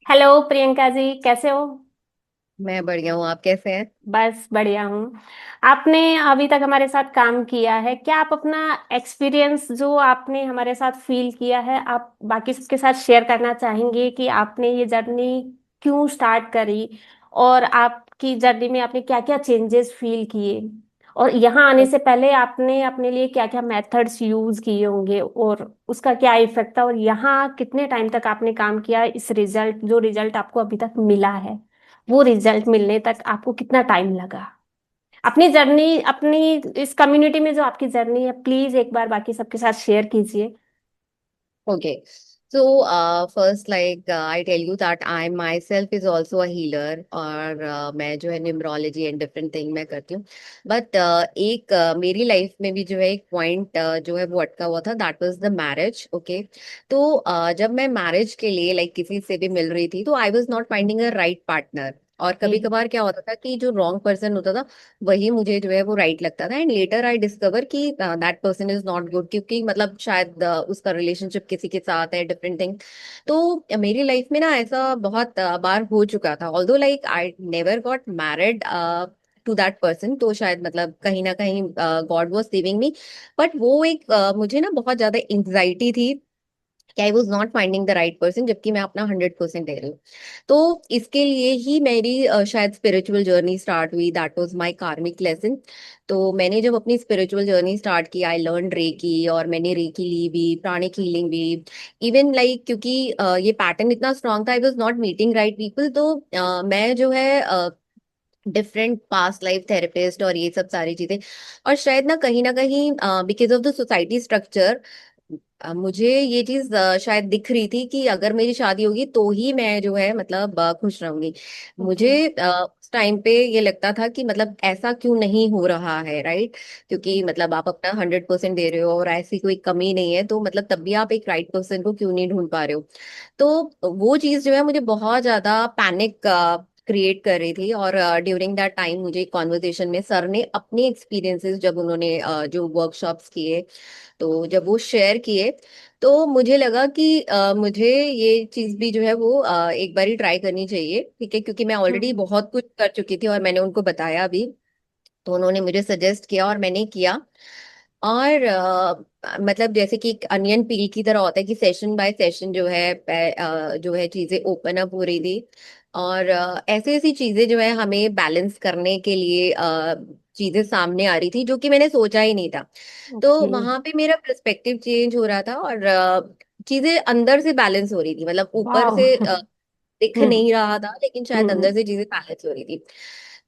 Hello Priyanka ji, कैसे हो? मैं बढ़िया हूँ। आप कैसे हैं? बस बढ़िया हूँ। आपने अभी तक हमारे साथ काम किया है, क्या आप अपना एक्सपीरियंस जो आपने हमारे साथ फील किया है आप बाकी सबके साथ शेयर करना चाहेंगे कि आपने ये जर्नी क्यों स्टार्ट करी और आपकी जर्नी में आपने क्या क्या चेंजेस फील किए और यहाँ आने से पहले आपने अपने लिए क्या क्या मेथड्स यूज किए होंगे और उसका क्या इफेक्ट था और यहाँ कितने टाइम तक आपने काम किया, इस रिजल्ट जो रिजल्ट आपको अभी तक मिला है वो रिजल्ट मिलने तक आपको कितना टाइम लगा। अपनी जर्नी, अपनी इस कम्युनिटी में जो आपकी जर्नी है, प्लीज एक बार बाकी सबके साथ शेयर कीजिए। Okay. So first like I tell you that I myself is also a healer, और मैं जो है न्यूमरोलॉजी एंड डिफरेंट थिंग मैं करती हूँ। बट एक मेरी लाइफ में भी जो है एक पॉइंट जो है वो अटका हुआ था, that was the marriage. Okay. तो जब मैं मैरिज के लिए लाइक किसी से भी मिल रही थी तो I was not finding a right partner. और कभी हम्म। कभार क्या होता था कि जो रॉन्ग पर्सन होता था वही मुझे जो है वो राइट लगता था, एंड लेटर आई डिस्कवर कि that person is not good, क्योंकि मतलब शायद उसका रिलेशनशिप किसी के साथ है, डिफरेंट थिंग। तो मेरी लाइफ में ना ऐसा बहुत बार हो चुका था, although like I never got married to that person. तो शायद मतलब कहीं ना कहीं god was saving me. But वो एक मुझे ना बहुत ज्यादा एंग्जाइटी थी कि I was not finding the right person, जबकि मैं अपना 100% दे रही हूँ। तो इसके लिए ही मेरी शायद स्पिरिचुअल जर्नी स्टार्ट हुई, दैट वाज माय कार्मिक लेसन। तो मैंने जब अपनी स्पिरिचुअल जर्नी स्टार्ट की, आई लर्न रेकी, और मैंने रेकी ली भी, प्राणिक हीलिंग भी। इवन लाइक क्योंकि ये पैटर्न इतना स्ट्रांग था, आई was not meeting right people. तो मैं जो है डिफरेंट पास्ट लाइफ थेरेपिस्ट और ये सब सारी चीजें, और शायद ना कहीं because of the society structure मुझे ये चीज शायद दिख रही थी कि अगर मेरी शादी होगी तो ही मैं जो है मतलब खुश रहूंगी। ओके। मुझे उस टाइम पे ये लगता था कि मतलब ऐसा क्यों नहीं हो रहा है, राइट? क्योंकि मतलब आप अपना 100% दे रहे हो और ऐसी कोई कमी नहीं है, तो मतलब तब भी आप एक राइट पर्सन को क्यों नहीं ढूंढ पा रहे हो? तो वो चीज जो है मुझे बहुत ज्यादा पैनिक क्रिएट कर रही थी। और ड्यूरिंग दैट टाइम मुझे कॉन्वर्सेशन में सर ने अपने एक्सपीरियंसेस, जब उन्होंने जो वर्कशॉप्स किए, तो जब वो शेयर किए, तो मुझे लगा कि मुझे ये चीज भी जो है वो एक बार ही ट्राई करनी चाहिए, ठीक है? क्योंकि मैं ऑलरेडी हम्म। बहुत कुछ कर चुकी थी और मैंने उनको बताया भी। तो उन्होंने मुझे सजेस्ट किया और मैंने किया। और मतलब जैसे कि एक अनियन पील की तरह होता है कि सेशन बाय सेशन जो है जो है चीजें ओपन अप हो रही थी। और ऐसी ऐसी चीजें जो है हमें बैलेंस करने के लिए चीजें सामने आ रही थी जो कि मैंने सोचा ही नहीं था। तो ओके। वहां पे मेरा पर्सपेक्टिव चेंज हो रहा था, और चीजें अंदर से बैलेंस हो रही थी, मतलब ऊपर वाह। से दिख हम्म। नहीं रहा था, लेकिन शायद हम्म। अंदर से चीजें बैलेंस हो रही थी।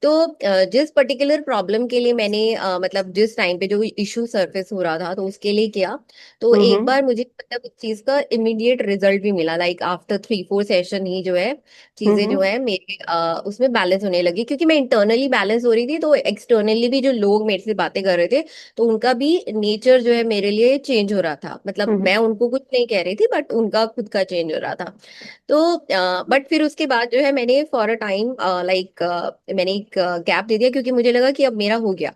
तो जिस पर्टिकुलर प्रॉब्लम के लिए मैंने मतलब जिस टाइम पे जो इशू सरफेस हो रहा था तो उसके लिए किया, तो एक हम्म। बार मुझे मतलब इस चीज का इमीडिएट रिजल्ट भी मिला, लाइक आफ्टर 3-4 सेशन ही जो है चीजें जो हम्म। है मेरे उसमें बैलेंस होने लगी, क्योंकि मैं इंटरनली बैलेंस हो रही थी, तो एक्सटर्नली भी जो लोग मेरे से बातें कर रहे थे तो उनका भी नेचर जो है मेरे लिए चेंज हो रहा था। मतलब हम्म। मैं उनको कुछ नहीं कह रही थी, बट उनका खुद का चेंज हो रहा था। तो बट फिर उसके बाद जो है मैंने फॉर अ टाइम लाइक मैंने एक गैप दे दिया, क्योंकि मुझे लगा कि अब मेरा हो गया।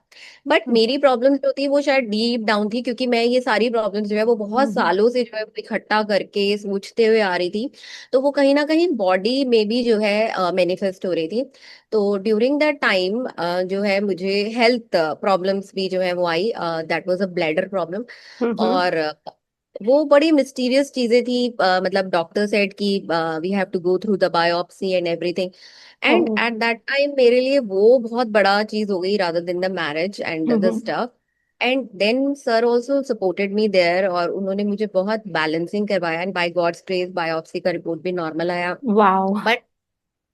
बट हम्म। मेरी प्रॉब्लम जो थी वो शायद डीप डाउन थी, क्योंकि मैं ये सारी प्रॉब्लम्स जो है वो बहुत हम्म। सालों से जो है वो इकट्ठा करके सोचते हुए आ रही थी। तो वो कहीं ना कहीं बॉडी में भी जो है मैनिफेस्ट हो रही थी। तो ड्यूरिंग दैट टाइम जो है मुझे हेल्थ प्रॉब्लम्स भी जो है वो आई, that was a bladder problem. Hmm. और वो बड़ी मिस्टीरियस चीजें थी, मतलब डॉक्टर सेड कि we have to go through the biopsy and everything. And hmm. At that time मेरे लिए वो बहुत बड़ा चीज हो गई, rather than the marriage and the hmm. Stuff. And then sir also supported me there, और उन्होंने मुझे बहुत बैलेंसिंग करवाया, and by God's grace biopsy का रिपोर्ट भी नॉर्मल आया। वाओ। बट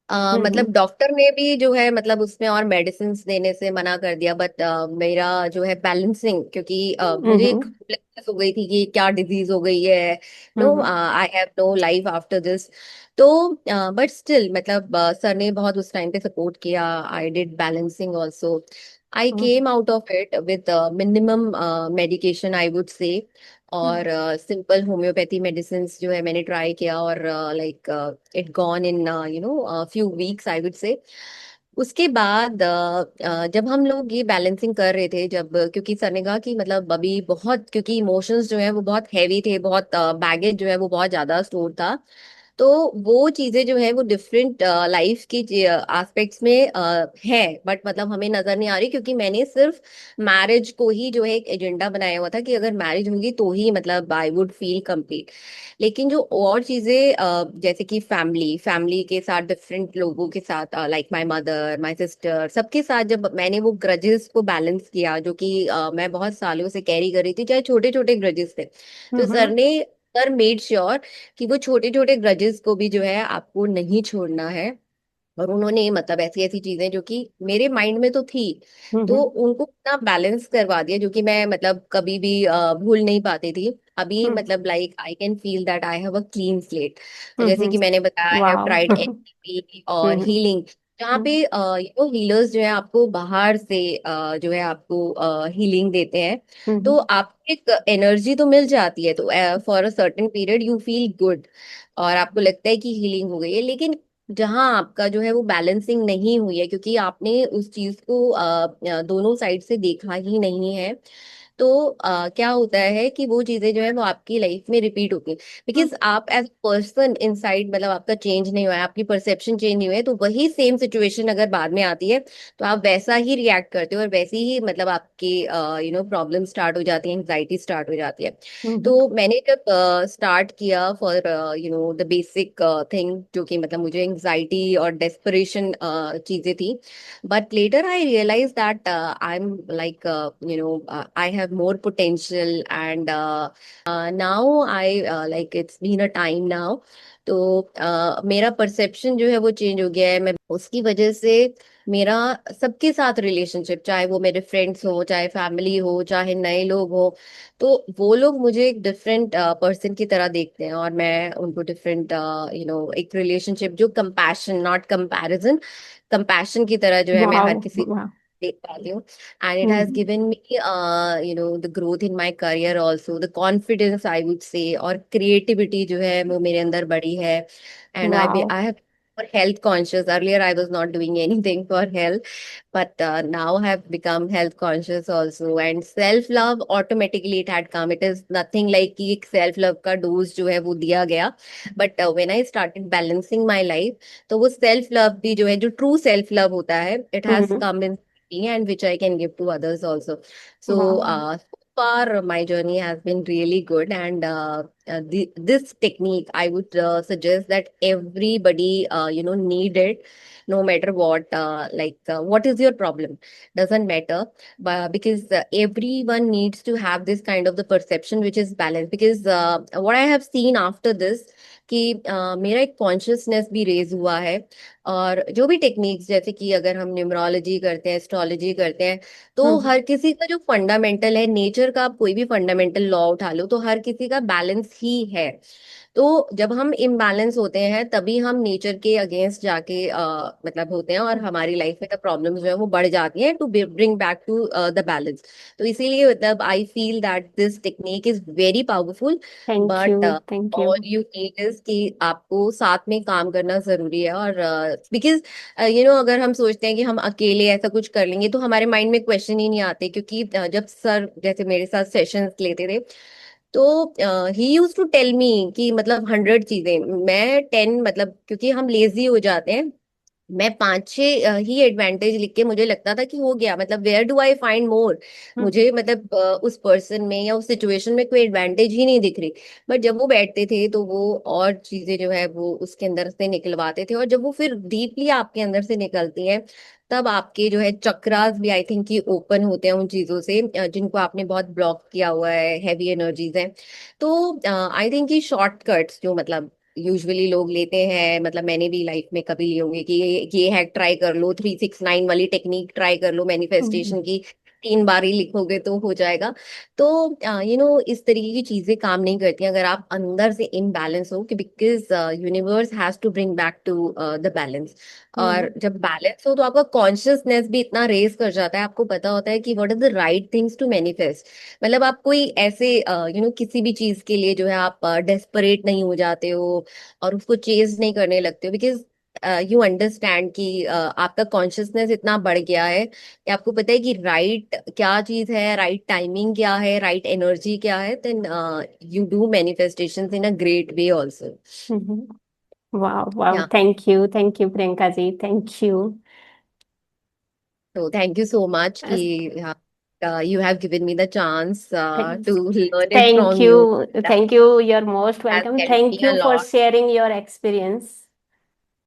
हम्म। मतलब डॉक्टर ने भी जो है मतलब उसमें और मेडिसिन देने से मना कर दिया। बट मेरा जो है बैलेंसिंग, क्योंकि मुझे एक हम्म। hopelessness हो गई थी कि क्या डिजीज हो गई है, no hmm. I have no life after this. तो बट स्टिल मतलब सर ने बहुत उस टाइम पे सपोर्ट किया, I did balancing also. I hmm. Came out of it with minimum medication I would say. और सिंपल होम्योपैथी मेडिसिन जो है मैंने ट्राई किया, और like it gone in few weeks I would से। उसके बाद जब हम लोग ये बैलेंसिंग कर रहे थे, जब क्योंकि सर ने कहा कि मतलब अभी बहुत, क्योंकि इमोशंस जो है वो बहुत हैवी थे, बहुत बैगेज जो है वो बहुत ज्यादा स्टोर था। तो वो चीजें जो है वो डिफरेंट लाइफ की एस्पेक्ट्स में है, बट मतलब हमें नजर नहीं आ रही, क्योंकि मैंने सिर्फ मैरिज को ही जो है एक एजेंडा बनाया हुआ था कि अगर मैरिज होगी तो ही मतलब आई वुड फील कंप्लीट। लेकिन जो और चीजें जैसे कि फैमिली फैमिली के साथ, डिफरेंट लोगों के साथ, like my mother, my sister, सबके साथ जब मैंने वो ग्रजेस को बैलेंस किया, जो कि मैं बहुत सालों से कैरी कर रही थी, चाहे छोटे छोटे ग्रजेस थे, तो हम्म। सर मेड श्योर कि वो छोटे छोटे ग्रजेस को भी जो है आपको नहीं छोड़ना है। और उन्होंने मतलब ऐसी ऐसी चीजें जो कि मेरे माइंड में तो थी, तो हम्म। उनको इतना बैलेंस करवा दिया जो कि मैं मतलब कभी भी भूल नहीं पाती थी। अभी हम्म। मतलब like I can feel that I have a clean slate. जैसे हम्म। कि मैंने बताया, I have wow. Tried NLP और हम्म। हीलिंग, जहाँ पे हम्म। हीलर्स जो है आपको बाहर से जो है आपको हीलिंग देते हैं। तो हम्म। आपको एक एनर्जी तो मिल जाती है, तो for a certain period you feel good और आपको लगता है कि हीलिंग हो गई है। लेकिन जहां आपका जो है वो बैलेंसिंग नहीं हुई है, क्योंकि आपने उस चीज को दोनों साइड से देखा ही नहीं है, तो क्या होता है कि वो चीजें जो है वो आपकी लाइफ में रिपीट होती है। बिकॉज आप एज पर्सन इनसाइड मतलब आपका चेंज नहीं हुआ है, आपकी परसेप्शन चेंज नहीं हुआ है, तो वही सेम सिचुएशन अगर बाद में आती है तो आप वैसा ही रिएक्ट करते हो, और वैसे ही मतलब आपके प्रॉब्लम स्टार्ट हो जाती है, एंग्जाइटी स्टार्ट हो जाती है। हम्म। तो मैंने जब स्टार्ट किया फॉर द बेसिक थिंग, जो कि मतलब मुझे एंग्जाइटी और डेस्परेशन चीजें थी, but later I realized that I'm like I have more potential, and now I like it's been a time now, तो मेरा परसेप्शन जो है वो चेंज हो गया है। मैं उसकी वजह से मेरा सबके साथ रिलेशनशिप, चाहे वो मेरे फ्रेंड्स हो, चाहे फैमिली हो, चाहे नए लोग हो, तो वो लोग मुझे एक डिफरेंट पर्सन की तरह देखते हैं, और मैं उनको डिफरेंट एक रिलेशनशिप जो कंपैशन नॉट कंपैरिजन, कंपैशन की तरह जो है मैं वाओ। हर किसी को वाह। देख पाती हूँ। And it has hmm. Given me the growth in my career also, the confidence I would say, और क्रिएटिविटी जो है वो मेरे अंदर बढ़ी है। And wow. I have health conscious. Earlier I was not doing anything for health, but now I have become health conscious also, and self love automatically it had come. It is nothing like कि एक self love का dose जो है वो दिया गया, but when I started balancing my life, तो वो सेल्फ लव भी जो है, जो ट्रू सेल्फ लव होता है, it has hmm. Come in me, and which I can give to others also. So wow. so far my journey has been really good, and this technique I would suggest that everybody need it, no matter what, what is your problem, doesn't matter, but because everyone needs to have this kind of the perception which is balanced. Because what I have seen after this, कि मेरा एक consciousness भी raise हुआ है। और जो भी techniques, जैसे कि अगर हम न्यूमरोलॉजी करते हैं, एस्ट्रोलॉजी करते हैं, तो हम्म। हर किसी का जो फंडामेंटल है नेचर का, आप कोई भी फंडामेंटल लॉ उठा लो, तो हर किसी का बैलेंस ही है। तो जब हम इम्बैलेंस होते हैं तभी हम नेचर के अगेंस्ट जाके मतलब होते हैं, और हमारी लाइफ में द प्रॉब्लम्स जो है वो बढ़ जाती हैं, to bring back to the balance. तो इसीलिए मतलब I feel that this technique is very powerful, thank you. But thank you. All you need is कि आपको साथ में काम करना जरूरी है। और बिकॉज अगर हम सोचते हैं कि हम अकेले ऐसा कुछ कर लेंगे, तो हमारे माइंड में क्वेश्चन ही नहीं आते, क्योंकि जब सर जैसे मेरे साथ सेशंस लेते थे, तो ही यूज टू टेल मी कि मतलब 100 चीजें, मैं 10, मतलब क्योंकि हम लेजी हो जाते हैं, मैं 5-6 ही एडवांटेज लिख के मुझे लगता था कि हो गया, मतलब where do I find more. Hmm. मुझे मतलब उस पर्सन में या उस सिचुएशन में कोई एडवांटेज ही नहीं दिख रही। बट जब वो बैठते थे तो वो और चीजें जो है वो उसके अंदर से निकलवाते थे, और जब वो फिर डीपली आपके अंदर से निकलती हैं, तब आपके जो है चक्रास भी आई थिंक कि ओपन होते हैं उन चीजों से जिनको आपने बहुत ब्लॉक किया हुआ है, हैवी एनर्जीज हैं। तो आई थिंक कि शॉर्टकट्स जो मतलब यूजुअली लोग लेते हैं, मतलब मैंने भी लाइफ में कभी लिए होंगे कि ये हैक ट्राई कर लो, 369 वाली टेक्निक ट्राई कर लो, हम्म। मैनिफेस्टेशन की 3 बार ही लिखोगे तो हो जाएगा। तो इस तरीके की चीजें काम नहीं करती अगर आप अंदर से इम्बैलेंस हो, कि because universe has to bring back to the balance. और हम्म। जब बैलेंस हो तो आपका कॉन्शियसनेस भी इतना रेज कर जाता है, आपको पता होता है कि what are the right things to manifest. मतलब आप कोई ऐसे किसी भी चीज के लिए जो है आप डेस्परेट नहीं हो जाते हो, और उसको चेज नहीं करने लगते हो, बिकॉज यू अंडरस्टैंड कि आपका कॉन्शियसनेस इतना बढ़ गया है कि आपको पता है कि राइट क्या चीज है, राइट टाइमिंग क्या है, राइट एनर्जी क्या है, then you do manifestations in a great way also. Hmm. वाह वाह, yeah thank you Priyanka ji, thank you. तो थैंक यू सो मच कि you have given me the chance to learn it thank from you, you. That thank you, you're most has welcome, helped me thank a you for lot. sharing your experience.